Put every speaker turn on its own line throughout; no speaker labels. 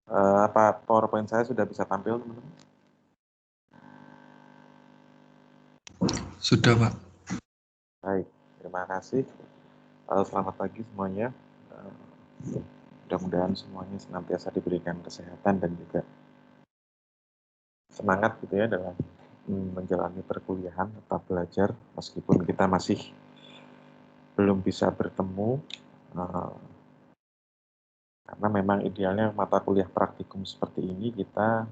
Apa PowerPoint saya sudah bisa tampil, teman-teman?
Sudah, Pak.
Baik, terima kasih. Selamat pagi semuanya. Mudah-mudahan semuanya senantiasa diberikan kesehatan dan juga semangat gitu ya dalam menjalani perkuliahan atau belajar meskipun kita masih belum bisa bertemu, karena memang idealnya mata kuliah praktikum seperti ini kita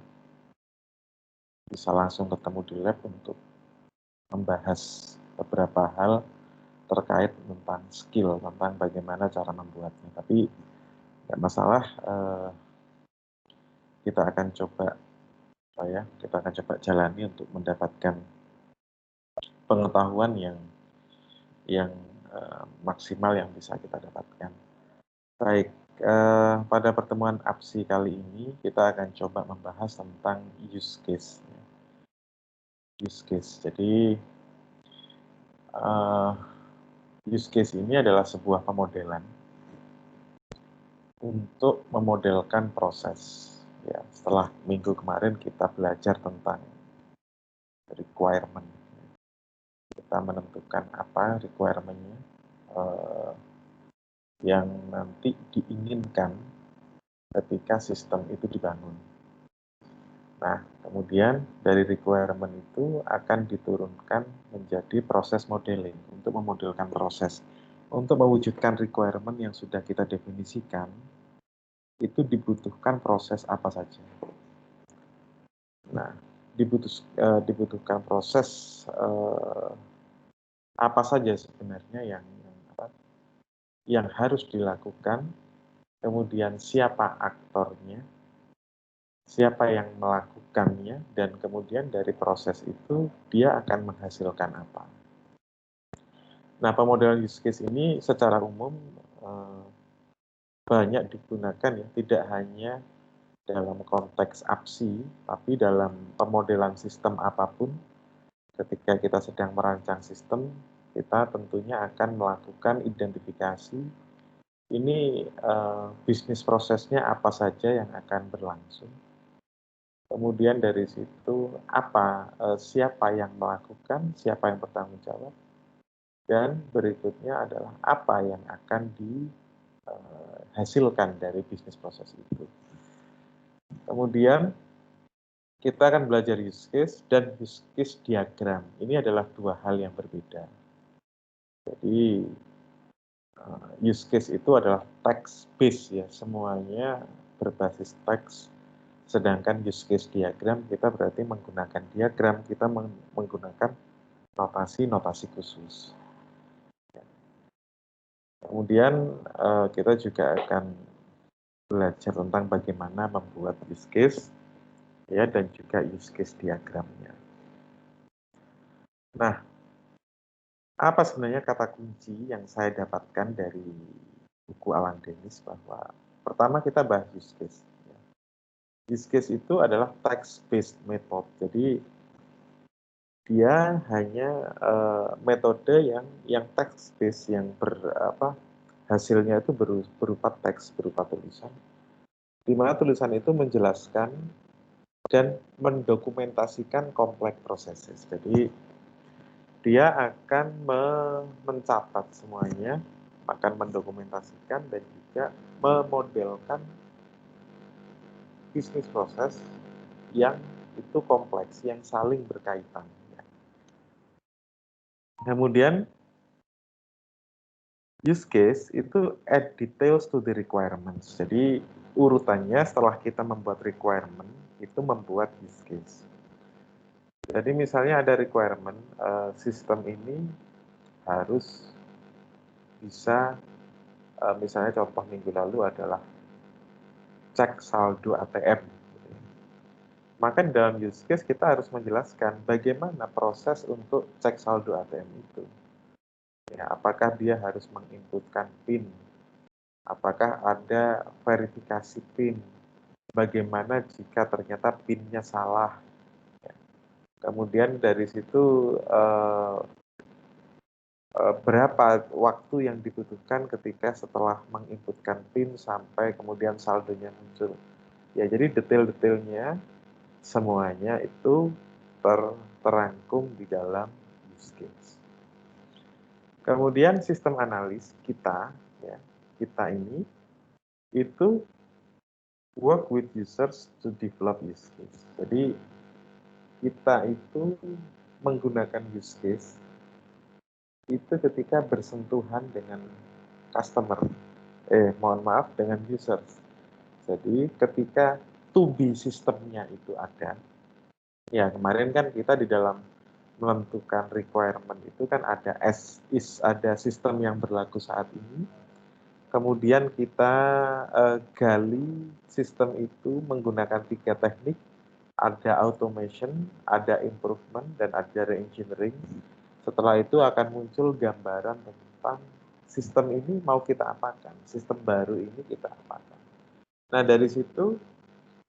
bisa langsung ketemu di lab untuk membahas beberapa hal terkait tentang skill, tentang bagaimana cara membuatnya. Tapi nggak masalah, kita akan coba jalani untuk mendapatkan pengetahuan yang maksimal yang bisa kita dapatkan. Baik, pada pertemuan APSI kali ini kita akan coba membahas tentang use case. Use case. Jadi use case ini adalah sebuah pemodelan untuk memodelkan proses. Ya, setelah minggu kemarin kita belajar tentang requirement. Kita menentukan apa requirement-nya yang nanti diinginkan ketika sistem itu dibangun. Nah, kemudian dari requirement itu akan diturunkan menjadi proses modeling untuk memodelkan proses. Untuk mewujudkan requirement yang sudah kita definisikan, itu dibutuhkan proses apa saja. Nah, dibutuhkan proses apa saja sebenarnya yang harus dilakukan, kemudian siapa aktornya, siapa yang melakukannya, dan kemudian dari proses itu dia akan menghasilkan apa. Nah, pemodelan use case ini secara umum banyak digunakan ya, tidak hanya dalam konteks APSI, tapi dalam pemodelan sistem apapun. Ketika kita sedang merancang sistem, kita tentunya akan melakukan identifikasi ini bisnis prosesnya apa saja yang akan berlangsung. Kemudian dari situ siapa yang melakukan, siapa yang bertanggung jawab, dan berikutnya adalah apa yang akan dihasilkan dari bisnis proses itu. Kemudian kita akan belajar use case dan use case diagram. Ini adalah dua hal yang berbeda. Jadi use case itu adalah text based ya, semuanya berbasis teks. Sedangkan use case diagram kita berarti menggunakan diagram, kita menggunakan notasi-notasi khusus. Kemudian kita juga akan belajar tentang bagaimana membuat use case ya, dan juga use case diagramnya. Nah, apa sebenarnya kata kunci yang saya dapatkan dari buku Alan Dennis, bahwa pertama kita bahas use case. Use case itu adalah text-based method. Jadi dia hanya metode yang text-based, yang hasilnya itu berupa teks, berupa tulisan. Di mana tulisan itu menjelaskan dan mendokumentasikan kompleks proses. Jadi dia akan mencatat semuanya, akan mendokumentasikan dan juga memodelkan bisnis proses yang itu kompleks, yang saling berkaitan. Kemudian use case itu add details to the requirements. Jadi urutannya setelah kita membuat requirement, itu membuat use case. Jadi misalnya ada requirement, sistem ini harus bisa, misalnya contoh minggu lalu adalah cek saldo ATM. Maka dalam use case kita harus menjelaskan bagaimana proses untuk cek saldo ATM itu. Ya, apakah dia harus menginputkan PIN? Apakah ada verifikasi PIN? Bagaimana jika ternyata PIN-nya salah? Ya. Kemudian dari situ berapa waktu yang dibutuhkan ketika setelah menginputkan PIN sampai kemudian saldonya muncul. Ya, jadi detail-detailnya semuanya itu terangkum di dalam use case. Kemudian sistem analis kita, ya, kita ini itu work with users to develop use case. Jadi kita itu menggunakan use case itu ketika bersentuhan dengan customer, mohon maaf, dengan users. Jadi ketika to be sistemnya itu ada, ya kemarin kan kita di dalam menentukan requirement itu kan ada as is, ada sistem yang berlaku saat ini. Kemudian kita gali sistem itu menggunakan 3 teknik, ada automation, ada improvement, dan ada re-engineering. Setelah itu akan muncul gambaran tentang sistem ini mau kita apakan, sistem baru ini kita apakan. Nah, dari situ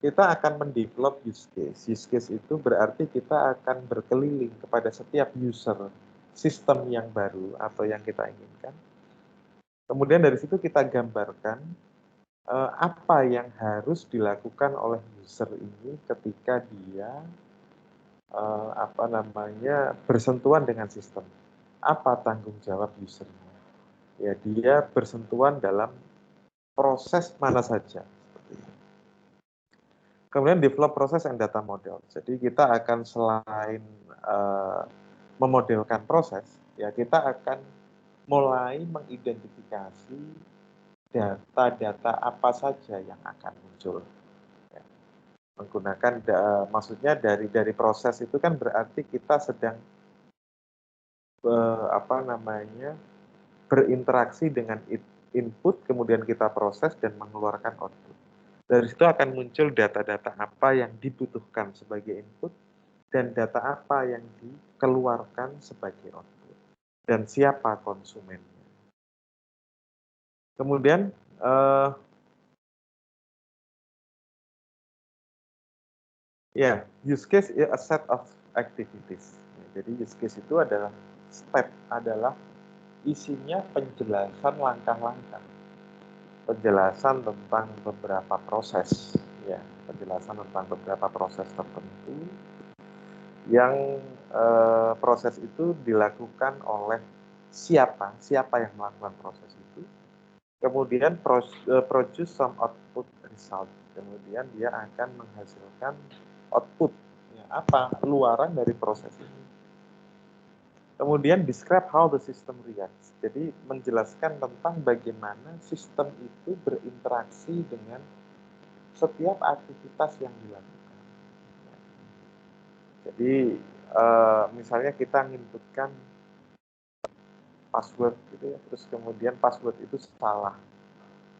kita akan mendevelop use case. Use case itu berarti kita akan berkeliling kepada setiap user sistem yang baru atau yang kita inginkan. Kemudian dari situ kita gambarkan apa yang harus dilakukan oleh user ini ketika dia bersentuhan dengan sistem. Apa tanggung jawab usernya? Ya, dia bersentuhan dalam proses mana saja. Kemudian develop proses and data model. Jadi kita akan selain memodelkan proses, ya kita akan mulai mengidentifikasi data-data apa saja yang akan muncul. Ya. Menggunakan, maksudnya dari proses itu kan berarti kita sedang berinteraksi dengan input, kemudian kita proses dan mengeluarkan output. Dari situ akan muncul data-data apa yang dibutuhkan sebagai input dan data apa yang dikeluarkan sebagai output dan siapa konsumennya. Kemudian use case is a set of activities. Jadi use case itu adalah step, adalah isinya penjelasan langkah-langkah, penjelasan tentang beberapa proses, ya, penjelasan tentang beberapa proses tertentu yang proses itu dilakukan oleh siapa yang melakukan proses itu, kemudian produce some output result, kemudian dia akan menghasilkan output, ya, apa luaran dari proses ini. Kemudian describe how the system reacts, jadi menjelaskan tentang bagaimana sistem itu berinteraksi dengan setiap aktivitas yang dilakukan. Jadi misalnya kita menginputkan password gitu ya, terus kemudian password itu salah.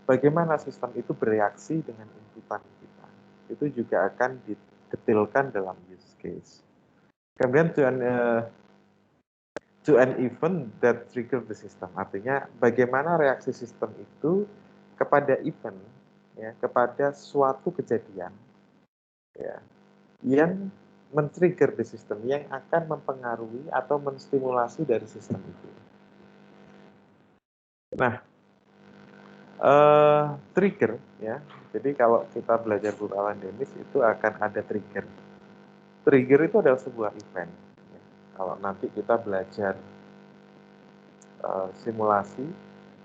Bagaimana sistem itu bereaksi dengan inputan kita? Itu juga akan didetailkan dalam use case. Kemudian to an event that trigger the system, artinya bagaimana reaksi sistem itu kepada event, ya, kepada suatu kejadian, ya, yang men-trigger the system, yang akan mempengaruhi atau menstimulasi dari sistem itu. Nah, trigger, ya. Jadi kalau kita belajar buku Alan Dennis itu akan ada trigger. Trigger itu adalah sebuah event. Ya. Kalau nanti kita belajar simulasi,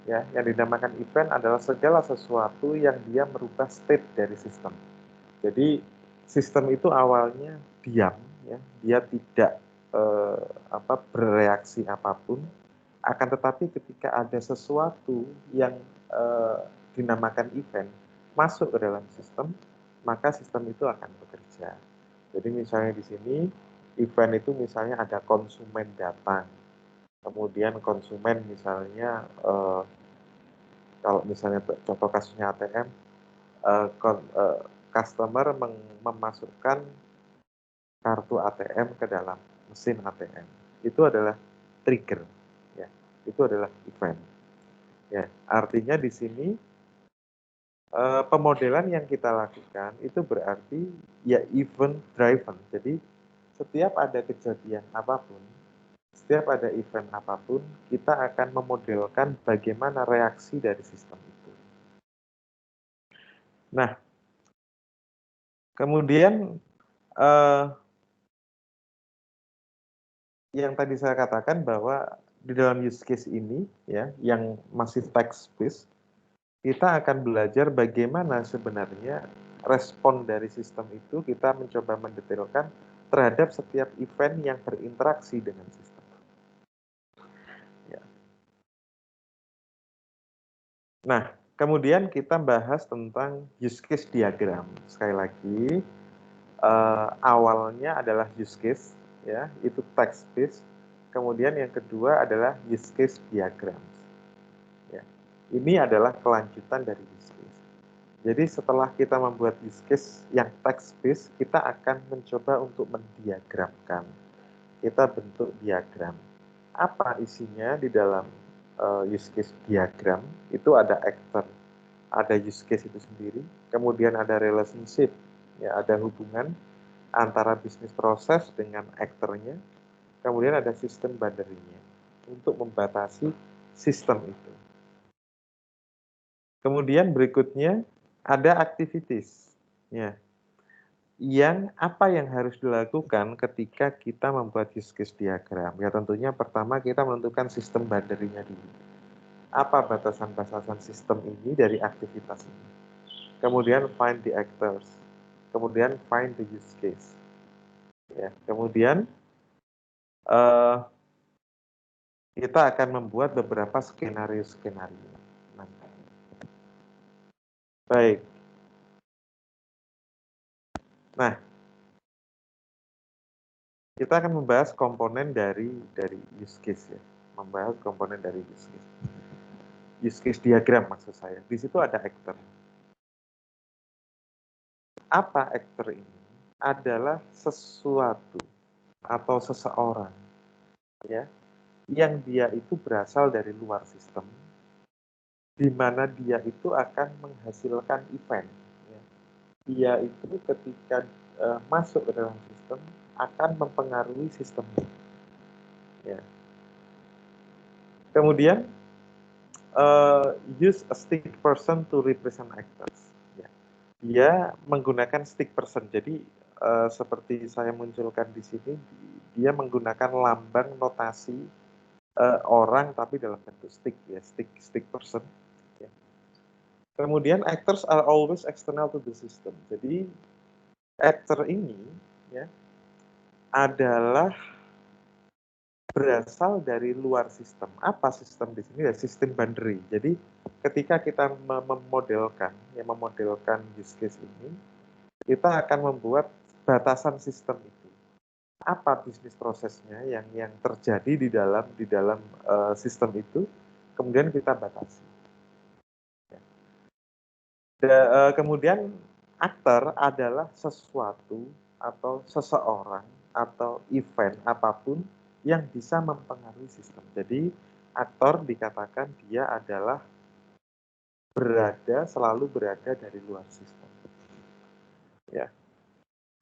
ya, yang dinamakan event adalah segala sesuatu yang dia merubah state dari sistem. Jadi sistem itu awalnya diam, ya, dia tidak bereaksi apapun. Akan tetapi ketika ada sesuatu yang dinamakan event masuk ke dalam sistem, maka sistem itu akan bekerja. Jadi misalnya di sini event itu misalnya ada konsumen datang, kemudian konsumen misalnya kalau misalnya contoh kasusnya ATM, customer memasukkan kartu ATM ke dalam mesin ATM. Itu adalah trigger, ya. Itu adalah event. Ya, artinya di sini pemodelan yang kita lakukan itu berarti ya event driven. Jadi setiap ada kejadian apapun, setiap ada event apapun, kita akan memodelkan bagaimana reaksi dari sistem itu. Nah, Kemudian yang tadi saya katakan bahwa di dalam use case ini ya, yang masih text based, kita akan belajar bagaimana sebenarnya respon dari sistem itu kita mencoba mendetailkan terhadap setiap event yang berinteraksi dengan sistem. Ya. Nah, kemudian kita bahas tentang use case diagram. Sekali lagi, awalnya adalah use case, ya, itu text based. Kemudian yang kedua adalah use case diagram. Ya. Ini adalah kelanjutan dari use case. Jadi setelah kita membuat use case yang text based, kita akan mencoba untuk mendiagramkan. Kita bentuk diagram. Apa isinya di dalam use case diagram? Itu ada actor, ada use case itu sendiri, kemudian ada relationship, ya, ada hubungan antara bisnis proses dengan aktornya, kemudian ada sistem boundary-nya untuk membatasi sistem itu. Kemudian berikutnya ada activities, ya, yang apa yang harus dilakukan ketika kita membuat use case diagram. Ya tentunya pertama kita menentukan sistem boundary-nya dulu. Apa batasan-batasan sistem ini dari aktivitas ini. Kemudian find the actors. Kemudian find the use case. Ya, kemudian kita akan membuat beberapa skenario-skenario. Baik. Nah, kita akan membahas komponen dari use case ya. Membahas komponen dari use case. Use case diagram maksud saya. Di situ ada actor. Apa actor ini? Adalah sesuatu atau seseorang ya yang dia itu berasal dari luar sistem, di mana dia itu akan menghasilkan event. Ya. Dia itu ketika masuk ke dalam sistem akan mempengaruhi sistem. Ya. Kemudian use a stick person to represent actors. Ya. Dia menggunakan stick person. Jadi seperti saya munculkan di sini, dia menggunakan lambang notasi orang tapi dalam bentuk stick ya, stick person. Ya. Kemudian actors are always external to the system. Jadi actor ini ya adalah berasal dari luar sistem. Apa sistem di sini? Ya, sistem boundary. Jadi ketika kita memodelkan use case ini, kita akan membuat batasan sistem itu. Apa bisnis prosesnya yang terjadi di dalam sistem itu, kemudian kita batasi. Kemudian aktor adalah sesuatu atau seseorang atau event apapun yang bisa mempengaruhi sistem. Jadi aktor dikatakan dia adalah selalu berada dari luar sistem. Ya.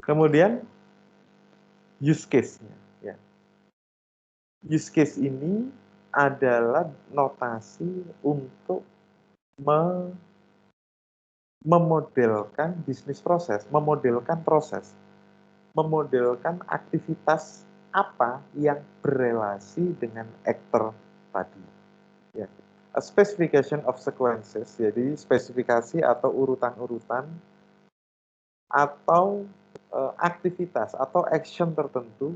Kemudian use case-nya. Ya. Use case ini adalah notasi untuk memodelkan bisnis proses, memodelkan proses, memodelkan aktivitas apa yang berelasi dengan aktor tadi. Ya. A specification of sequences, jadi spesifikasi atau urutan-urutan atau aktivitas atau action tertentu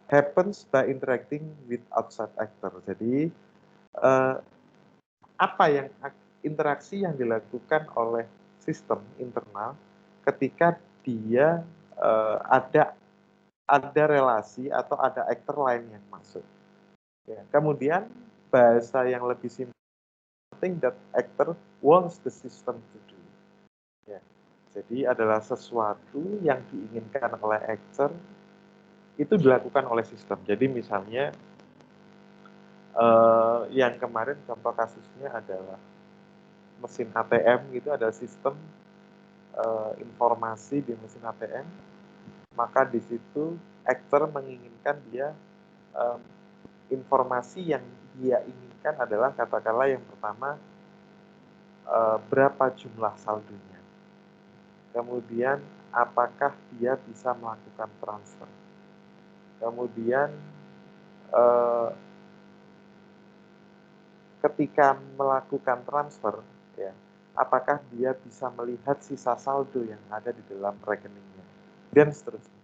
happens by interacting with outside actor. Jadi apa yang interaksi yang dilakukan oleh sistem internal ketika dia ada relasi atau ada aktor lain yang masuk. Ya. Kemudian bahasa yang lebih simpel, something that actor wants the system to do. Ya. Jadi adalah sesuatu yang diinginkan oleh actor itu dilakukan oleh sistem. Jadi misalnya yang kemarin contoh kasusnya adalah mesin ATM gitu, ada sistem informasi di mesin ATM, maka di situ aktor menginginkan dia informasi yang dia inginkan adalah katakanlah yang pertama berapa jumlah saldonya, kemudian apakah dia bisa melakukan transfer. Kemudian eh, ketika melakukan transfer, ya, apakah dia bisa melihat sisa saldo yang ada di dalam rekeningnya, dan seterusnya.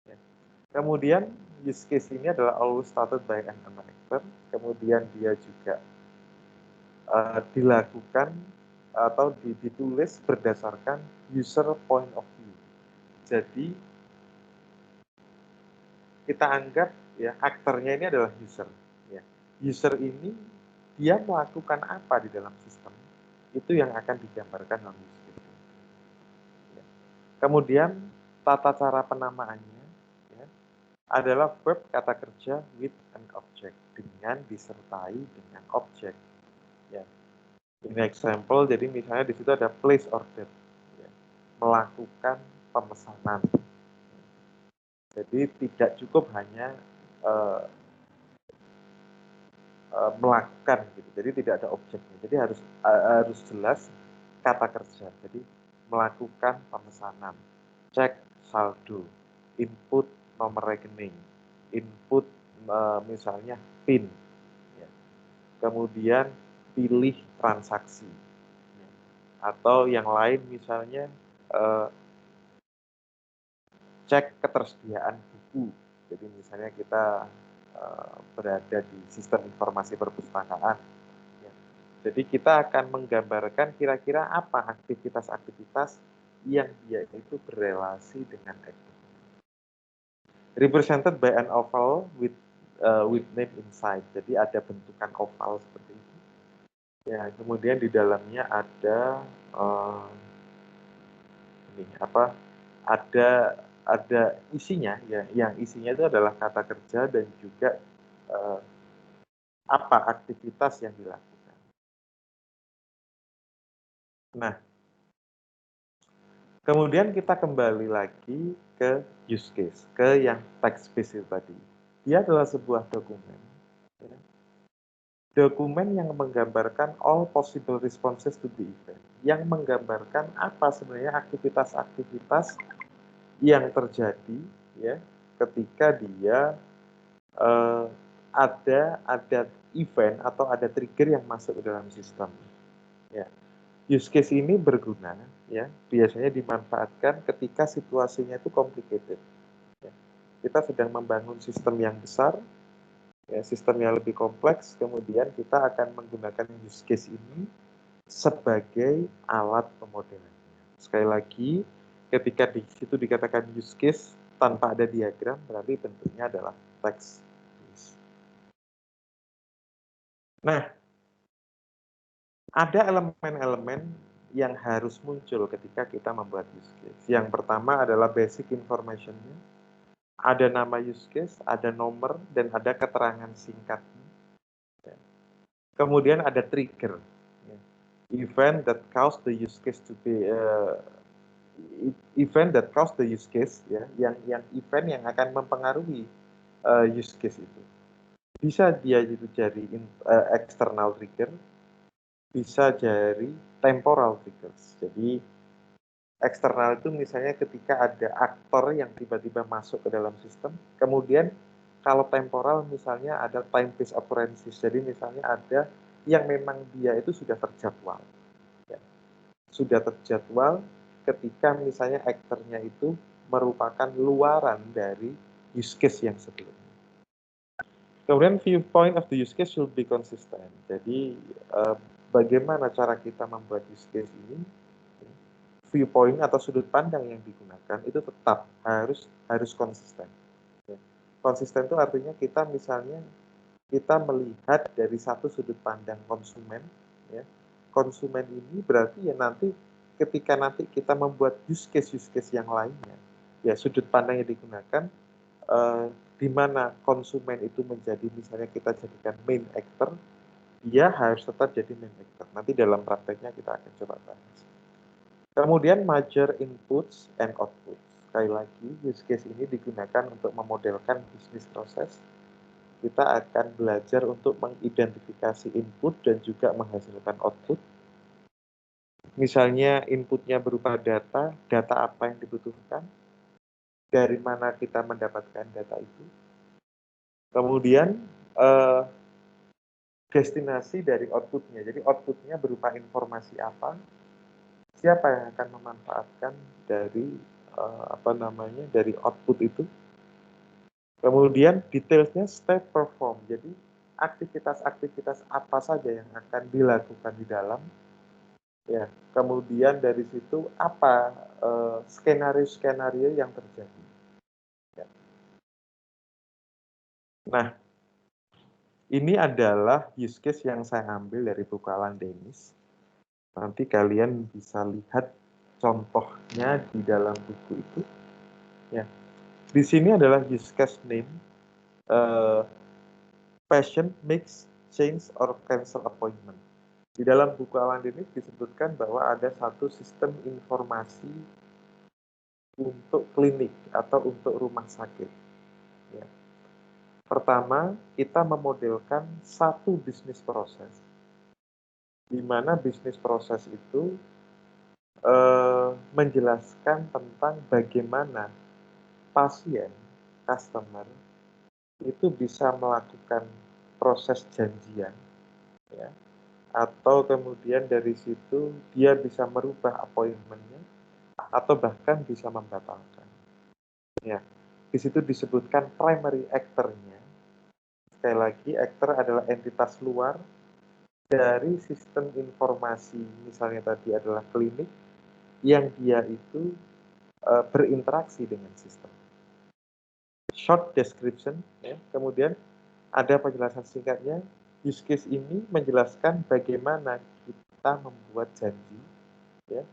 Ya. Kemudian use case ini adalah always started by an unknown actor. Kemudian dia juga dilakukan atau ditulis berdasarkan user point of view. Jadi kita anggap ya aktornya ini adalah user. Ya. User ini dia melakukan apa di dalam sistem, itu yang akan digambarkan dalam use case. Ya. Kemudian tata cara penamaannya ya, adalah verb kata kerja with an object, dengan disertai dengan objek. Ya. Ini example, jadi misalnya di situ ada place order, ya, melakukan pemesanan. Jadi tidak cukup hanya melakukan gitu. Jadi tidak ada objeknya. Jadi harus jelas kata kerja. Jadi melakukan pemesanan, cek saldo, input nomor rekening, input misalnya PIN, ya. Kemudian pilih transaksi, ya. Atau yang lain misalnya cek ketersediaan buku. Jadi misalnya kita berada di sistem informasi perpustakaan. Ya. Jadi kita akan menggambarkan kira-kira apa aktivitas-aktivitas yang dia itu berrelasi dengan actor. Represented by an oval with name inside. Jadi ada bentukan oval seperti itu. Ya, kemudian di dalamnya ada ada isinya ya, yang isinya itu adalah kata kerja dan juga apa aktivitas yang dilakukan. Nah, kemudian kita kembali lagi ke use case, ke yang text based tadi. Dia adalah sebuah dokumen, ya. Dokumen yang menggambarkan all possible responses to the event, yang menggambarkan apa sebenarnya aktivitas-aktivitas yang terjadi ya ketika dia ada event atau ada trigger yang masuk ke dalam sistem. Ya. Use case ini berguna ya biasanya dimanfaatkan ketika situasinya itu complicated. Ya. Kita sedang membangun sistem yang besar, ya, sistem yang lebih kompleks, kemudian kita akan menggunakan use case ini sebagai alat pemodelan. Sekali lagi, ketika di situ dikatakan use case tanpa ada diagram, berarti bentuknya adalah text. Nah, ada elemen-elemen yang harus muncul ketika kita membuat use case. Yang pertama adalah basic information-nya. Ada nama use case, ada nomor, dan ada keterangan singkatnya. Kemudian ada trigger. Event that cause the use case to be event that cause the use case, ya, yang event yang akan mempengaruhi use case itu. Bisa dia itu jadi external trigger, bisa dari temporal triggers. Jadi eksternal itu misalnya ketika ada aktor yang tiba-tiba masuk ke dalam sistem, kemudian kalau temporal misalnya ada time based occurrences. Jadi misalnya ada yang memang dia itu sudah terjadwal. Ya. Sudah terjadwal ketika misalnya aktornya itu merupakan luaran dari use case yang sebelumnya. Kemudian viewpoint of the use case should be consistent. Jadi bagaimana cara kita membuat use case ini, viewpoint atau sudut pandang yang digunakan itu tetap harus konsisten. Konsisten itu artinya kita misalnya kita melihat dari satu sudut pandang konsumen, ya. Konsumen ini berarti ya nanti ketika nanti kita membuat use case yang lainnya, ya sudut pandang yang digunakan di mana konsumen itu menjadi misalnya kita jadikan main actor, dia harus tetap jadi main actor. Nanti dalam prakteknya kita akan coba bahas. Kemudian major inputs and outputs. Sekali lagi, use case ini digunakan untuk memodelkan bisnis proses. Kita akan belajar untuk mengidentifikasi input dan juga menghasilkan output. Misalnya inputnya berupa data, data apa yang dibutuhkan, dari mana kita mendapatkan data itu, kemudian destinasi dari outputnya. Jadi outputnya berupa informasi apa, siapa yang akan memanfaatkan dari dari output itu. Kemudian detailnya step perform. Jadi aktivitas-aktivitas apa saja yang akan dilakukan di dalam. Ya, kemudian dari situ apa skenario-skenario yang terjadi. Ya. Nah, ini adalah use case yang saya ambil dari buku Alan Dennis. Nanti kalian bisa lihat contohnya di dalam buku itu. Ya, di sini adalah use case name. Patient makes change or cancel appointment. Di dalam buku Alan Dennis disebutkan bahwa ada satu sistem informasi untuk klinik atau untuk rumah sakit. Ya. Pertama, kita memodelkan satu bisnis proses, di mana bisnis proses itu menjelaskan tentang bagaimana pasien, customer, itu bisa melakukan proses janjian, ya, atau kemudian dari situ dia bisa merubah appointment-nya atau bahkan bisa membatalkan. Ya, di situ disebutkan primary actor-nya. Sekali lagi, actor adalah entitas luar dari sistem informasi, misalnya tadi adalah klinik, yang dia itu berinteraksi dengan sistem. Short description, ya. Kemudian ada penjelasan singkatnya. Use case ini menjelaskan bagaimana kita membuat janji, ya,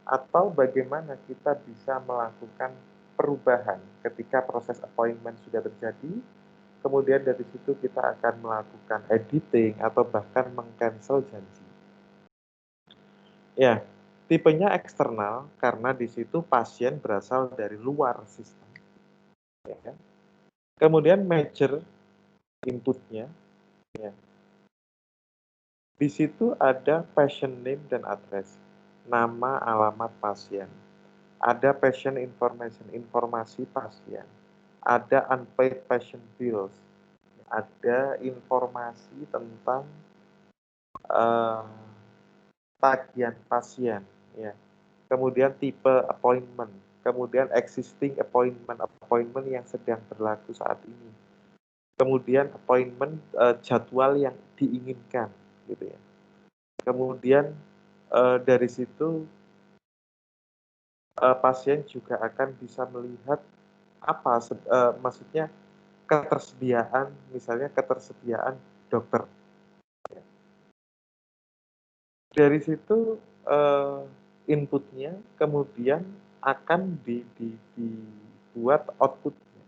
atau bagaimana kita bisa melakukan perubahan ketika proses appointment sudah terjadi. Kemudian dari situ kita akan melakukan editing atau bahkan meng-cancel janji. Ya, tipenya eksternal karena di situ pasien berasal dari luar sistem. Ya. Kemudian major inputnya, ya. Di situ ada patient name dan address, nama, alamat pasien. Ada patient information, informasi pasien. Ada unpaid patient bills. Ada informasi tentang tagihan pasien, ya. Kemudian tipe appointment, kemudian existing appointment yang sedang berlaku saat ini. Kemudian appointment jadwal yang diinginkan, gitu ya. Kemudian dari situ pasien juga akan bisa melihat apa maksudnya ketersediaan, misalnya ketersediaan dokter. Dari situ inputnya kemudian akan dibuat outputnya.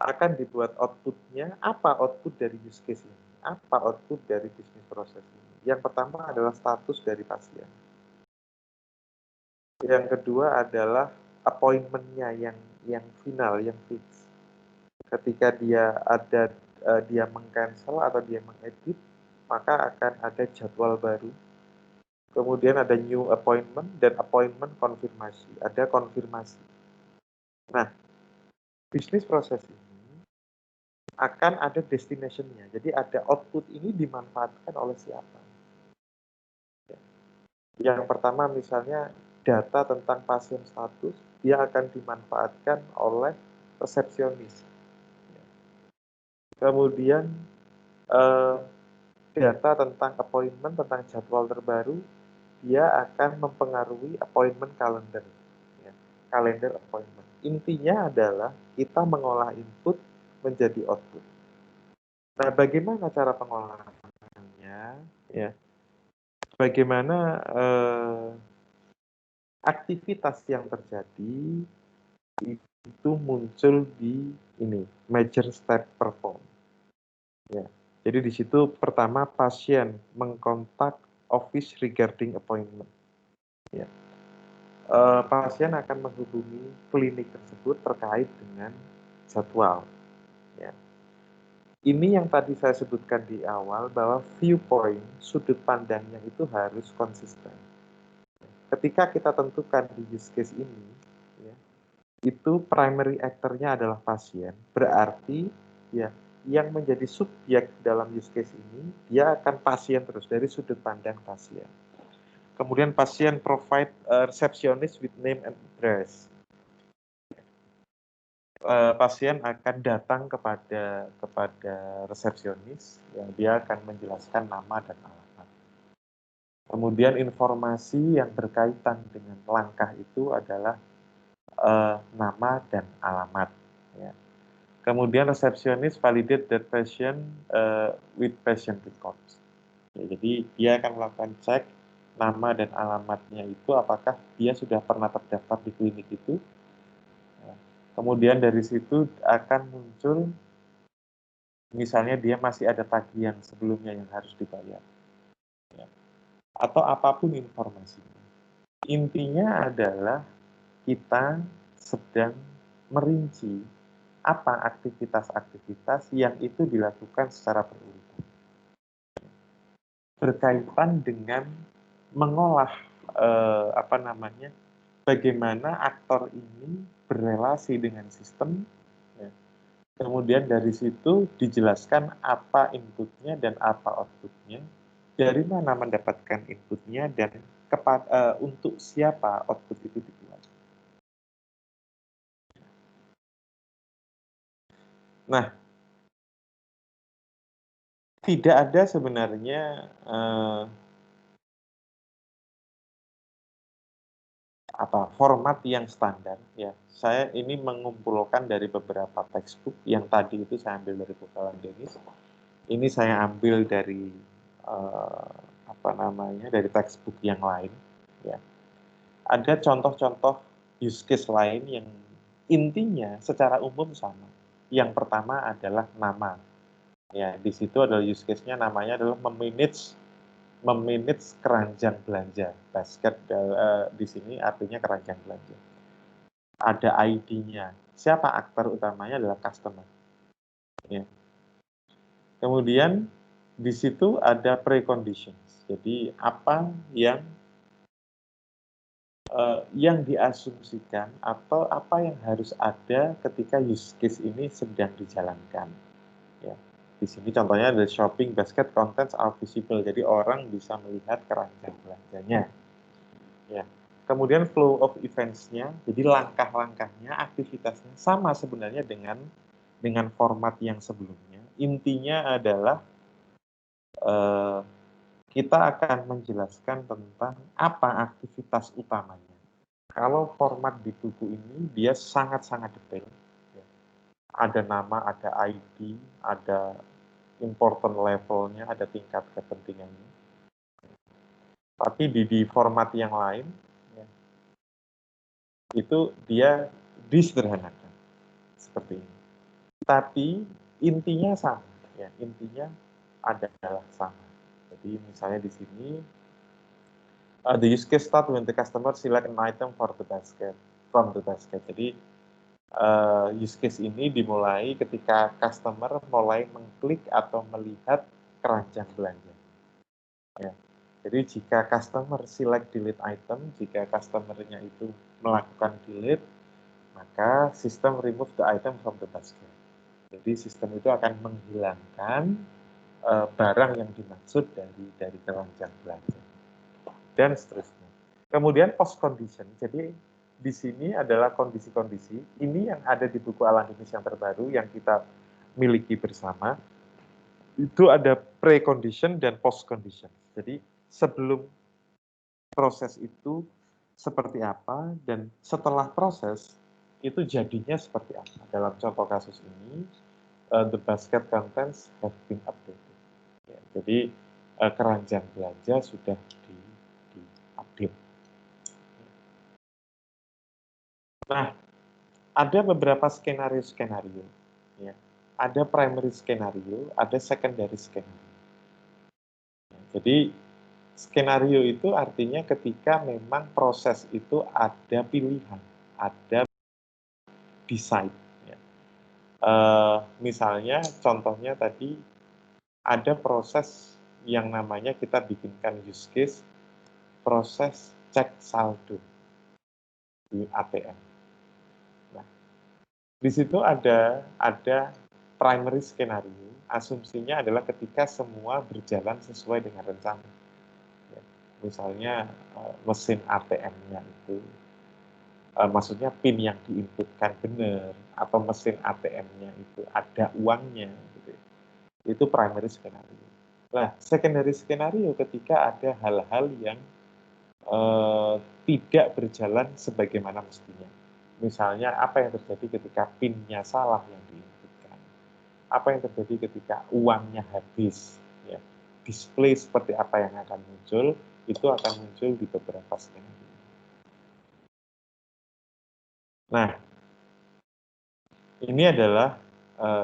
Akan dibuat outputnya, apa output dari use case ini? Apa output dari bisnis proses ini? Yang pertama adalah status dari pasien. Yang kedua adalah appointment-nya yang final, yang fix. Ketika dia meng-cancel atau dia mengedit, maka akan ada jadwal baru. Kemudian ada new appointment dan appointment konfirmasi. Ada konfirmasi. Nah, bisnis proses ini akan ada destination-nya. Jadi ada output ini dimanfaatkan oleh siapa. Yang pertama misalnya data tentang pasien status, dia akan dimanfaatkan oleh resepsionis. Kemudian data tentang appointment, tentang jadwal terbaru, dia akan mempengaruhi appointment calendar. Ya, kalender appointment. Intinya adalah kita mengolah input menjadi output. Nah, bagaimana cara pengolahannya? Ya, bagaimana aktivitas yang terjadi itu muncul di ini major step perform. Ya, jadi di situ pertama pasien mengkontak office regarding appointment. Ya. Pasien akan menghubungi klinik tersebut terkait dengan jadwal. Ya. Ini yang tadi saya sebutkan di awal bahwa viewpoint, sudut pandangnya itu harus konsisten. Ketika kita tentukan di use case ini, ya, itu primary actor-nya adalah pasien, berarti ya yang menjadi subjek dalam use case ini, dia akan pasien terus dari sudut pandang pasien. Kemudian pasien provide receptionist with name and address. Pasien akan datang kepada resepsionis, yang dia akan menjelaskan nama dan alamat. Kemudian informasi yang berkaitan dengan langkah itu adalah nama dan alamat. Ya. Kemudian resepsionis validate that patient with patient records. Ya, jadi dia akan melakukan cek nama dan alamatnya itu apakah dia sudah pernah terdaftar di klinik itu. Kemudian dari situ akan muncul, misalnya dia masih ada tagihan sebelumnya yang harus dibayar. Ya. Atau apapun informasinya. Intinya adalah kita sedang merinci apa aktivitas-aktivitas yang itu dilakukan secara berurutan. Berkaitan dengan mengolah bagaimana aktor ini berrelasi dengan sistem, ya. Kemudian dari situ dijelaskan apa inputnya dan apa outputnya, dari mana mendapatkan inputnya, dan untuk siapa output itu dibuat. Nah, tidak ada sebenarnya format yang standar, ya. Saya ini mengumpulkan dari beberapa textbook yang tadi itu saya ambil dari buku Dennis. Ini saya ambil dari dari textbook yang lain, ya. Ada contoh-contoh use case lain yang intinya secara umum sama. Yang pertama adalah nama. Ya, di situ adalah use case-nya, namanya adalah memanage keranjang belanja. Basket di sini artinya keranjang belanja. Ada ID-nya. Siapa aktor utamanya adalah customer. Ya. Kemudian di situ ada preconditions. Jadi apa yang diasumsikan atau apa yang harus ada ketika use case ini sedang dijalankan. Ya. Di sini contohnya ada shopping basket contents are visible, jadi orang bisa melihat keranjang belanjanya. Ya. Kemudian flow of events-nya, jadi langkah-langkahnya, aktivitasnya sama sebenarnya dengan format yang sebelumnya. Intinya adalah kita akan menjelaskan tentang apa aktivitas utamanya. Kalau format di buku ini, dia sangat-sangat detail. Ya. Ada nama, ada ID, ada important levelnya, ada tingkat kepentingannya. Tapi di format yang lain, ya, itu dia disederhanakan seperti ini. Tapi intinya sama, ya, intinya adalah sama. Jadi misalnya di sini the use case start when the customer select an item from the basket. Jadi use case ini dimulai ketika customer mulai mengklik atau melihat keranjang belanja. Ya. Jadi jika customer select delete item, jika customernya itu melakukan delete, maka sistem remove the item from the basket. Jadi sistem itu akan menghilangkan barang yang dimaksud dari keranjang belanja dan seterusnya. Kemudian post condition. Jadi di sini adalah kondisi-kondisi. Ini yang ada di buku Alan Dennis yang terbaru yang kita miliki bersama. Itu ada pre-condition dan post-condition. Jadi sebelum proses itu seperti apa, dan setelah proses itu jadinya seperti apa. Dalam contoh kasus ini, the basket contents have been updated. Ya, jadi keranjang belanja sudah di-update. Nah, ada beberapa skenario-skenario. Ya. Ada primary skenario, ada secondary skenario. Ya, jadi skenario itu artinya ketika memang proses itu ada pilihan, ada decide. Ya. Misalnya contohnya tadi ada proses yang namanya kita bikinkan use case proses cek saldo di ATM. Nah, di situ ada primary skenario. Asumsinya adalah ketika semua berjalan sesuai dengan rencana. Ya, misalnya mesin ATM-nya itu, maksudnya PIN yang diinputkan benar, atau mesin ATM-nya itu ada uangnya, gitu. Itu primary skenario. Nah, secondary skenario ketika ada hal-hal yang tidak berjalan sebagaimana mestinya. Misalnya apa yang terjadi ketika PIN-nya salah yang diinputkan. Apa yang terjadi ketika uangnya habis. Ya. Display seperti apa yang akan muncul, itu akan muncul di beberapa skenario. Nah, ini adalah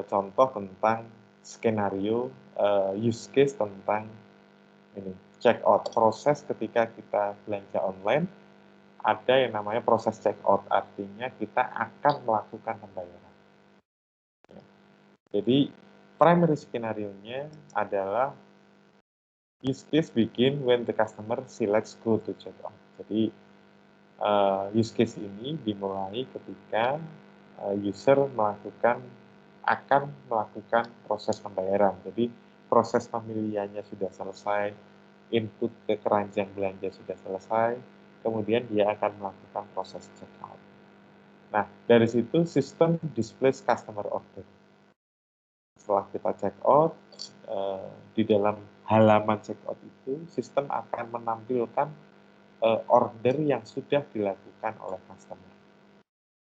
contoh tentang skenario use case tentang ini check out, proses ketika kita belanja online. Ada yang namanya proses check out, artinya kita akan melakukan pembayaran. Ya. Jadi primary skenario-nya adalah use case begin when the customer selects go to check out. Jadi use case ini dimulai ketika user akan melakukan proses pembayaran. Jadi proses pemilihannya sudah selesai, input ke keranjang belanja sudah selesai, kemudian dia akan melakukan proses check out. Nah, dari situ sistem displays customer order. Setelah kita check out, di dalam halaman check out itu, sistem akan menampilkan order yang sudah dilakukan oleh customer.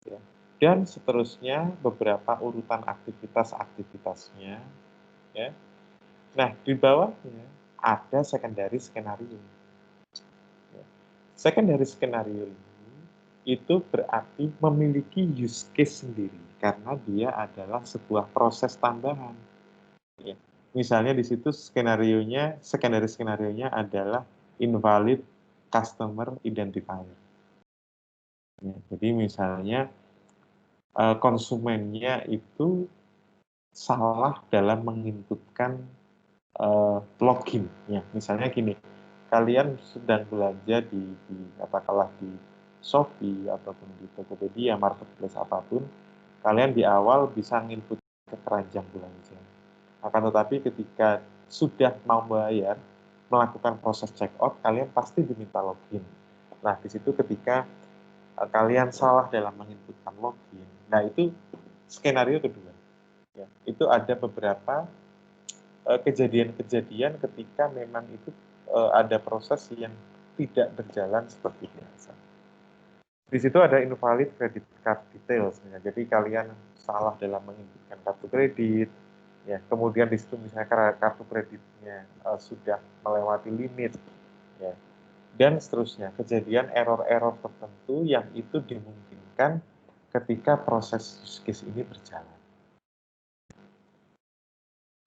Ya. Dan seterusnya beberapa urutan aktivitas-aktivitasnya. Ya. Nah, di bawahnya ada secondary skenario. Ya. Secondary skenario ini itu berarti memiliki use case sendiri karena dia adalah sebuah proses tambahan. Ya. Misalnya di situ secondary skenario-nya adalah invalid customer identifier. Ya, jadi misalnya konsumennya itu salah dalam menginputkan login. Ya, misalnya gini, kalian sedang belanja di katakanlah di Shopee ataupun di Tokopedia, marketplace apapun, kalian di awal bisa input ke keranjang belanja. Akan tetapi ketika sudah mau bayar, melakukan proses check out, kalian pasti diminta login. Nah, di situ ketika kalian salah dalam menginputkan login, nah itu skenario kedua. Ya, itu ada beberapa kejadian-kejadian ketika memang itu ada proses yang tidak berjalan seperti biasa. Di situ ada invalid credit card details. Jadi kalian salah dalam menginputkan kartu kredit, ya, kemudian di situ misalnya kartu kreditnya sudah melewati limit, ya, dan seterusnya. Kejadian error-error tertentu yang itu dimungkinkan ketika proses use case ini berjalan.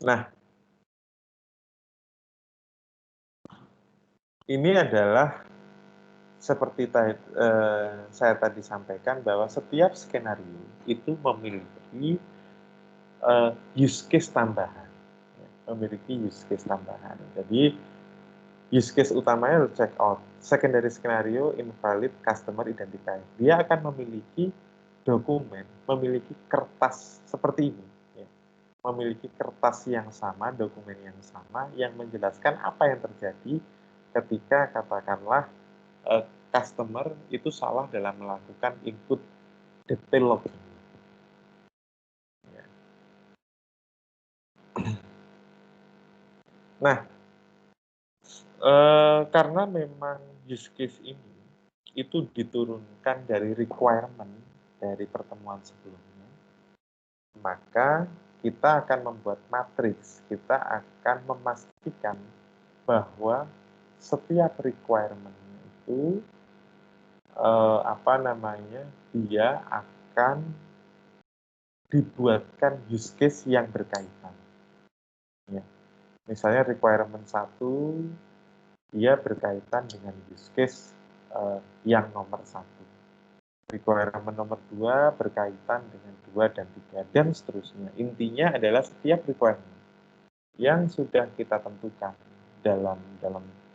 Nah, ini adalah seperti saya tadi sampaikan bahwa setiap skenario itu memiliki use case tambahan. Memiliki use case tambahan. Jadi, use case utamanya adalah check out. Secondary skenario invalid customer identifier. Dia akan memiliki dokumen, memiliki kertas seperti ini. Ya. Memiliki kertas yang sama, dokumen yang sama, yang menjelaskan apa yang terjadi ketika katakanlah customer itu salah dalam melakukan input detail login. Ya. Nah, karena memang use case ini itu diturunkan dari requirement dari pertemuan sebelumnya, maka kita akan membuat matriks. Kita akan memastikan bahwa setiap requirement itu dia akan dibuatkan use case yang berkaitan. Ya. Misalnya requirement 1, dia berkaitan dengan use case yang nomor 1. Requirement nomor 2 berkaitan dengan 2 dan 3, dan seterusnya. Intinya adalah setiap requirement yang sudah kita tentukan dalam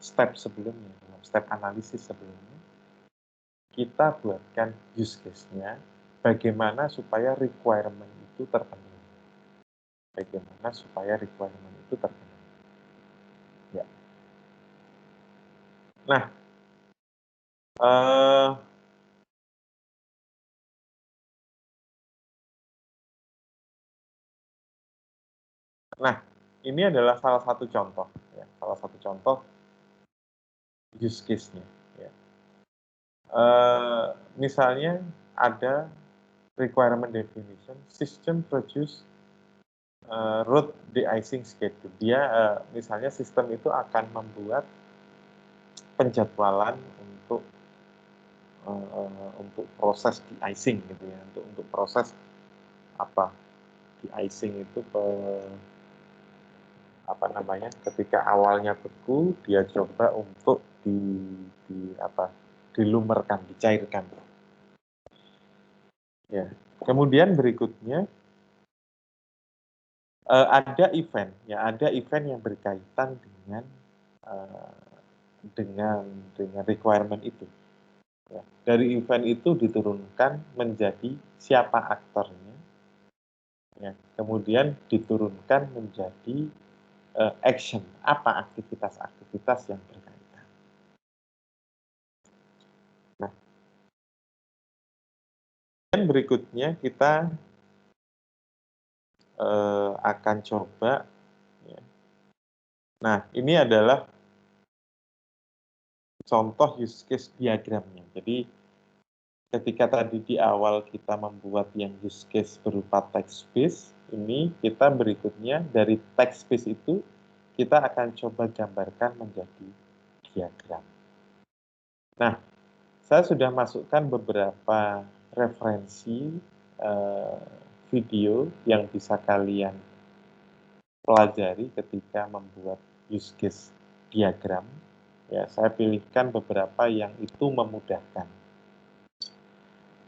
step sebelumnya, dalam step analisis sebelumnya, kita buatkan use case-nya, bagaimana supaya requirement itu terpenuhi. Bagaimana supaya requirement itu terpenuhi. Ya. Nah, ini adalah salah satu contoh, ya, salah satu contoh use case-nya. Ya. Misalnya ada requirement definition, system produce route de-icing schedule. Dia misalnya sistem itu akan membuat penjadwalan untuk proses de-icing gitu ya, untuk proses apa de-icing itu ketika awalnya beku dia coba untuk dilumerkan, dicairkan. Ya. Kemudian berikutnya ada event yang berkaitan dengan requirement itu. Ya. Dari event itu diturunkan menjadi siapa aktornya, ya. Kemudian diturunkan menjadi action, apa aktivitas-aktivitas yang berkaitan. Nah, dan berikutnya kita akan coba. Ya. Nah, ini adalah contoh use case diagramnya. Jadi ketika tadi di awal kita membuat yang use case berupa text based, ini kita berikutnya dari text based itu kita akan coba gambarkan menjadi diagram. Nah, saya sudah masukkan beberapa referensi video yang bisa kalian pelajari ketika membuat use case diagram. Ya, saya pilihkan beberapa yang itu memudahkan.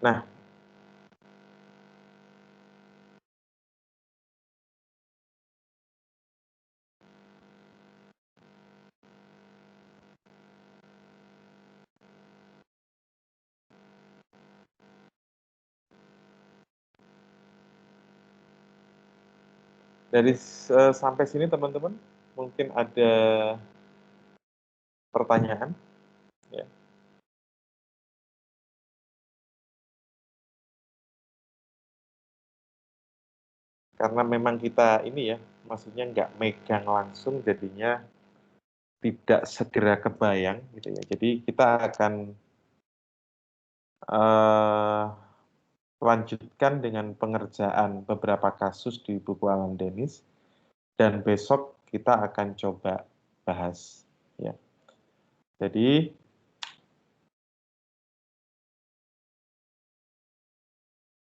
Nah, dari sampai sini teman-teman mungkin ada pertanyaan? Ya. Karena memang kita ini ya, maksudnya nggak megang langsung, jadinya tidak segera kebayang gitu ya. Jadi kita akan lanjutkan dengan pengerjaan beberapa kasus di buku Alan Dennis, dan besok kita akan coba bahas ya. Jadi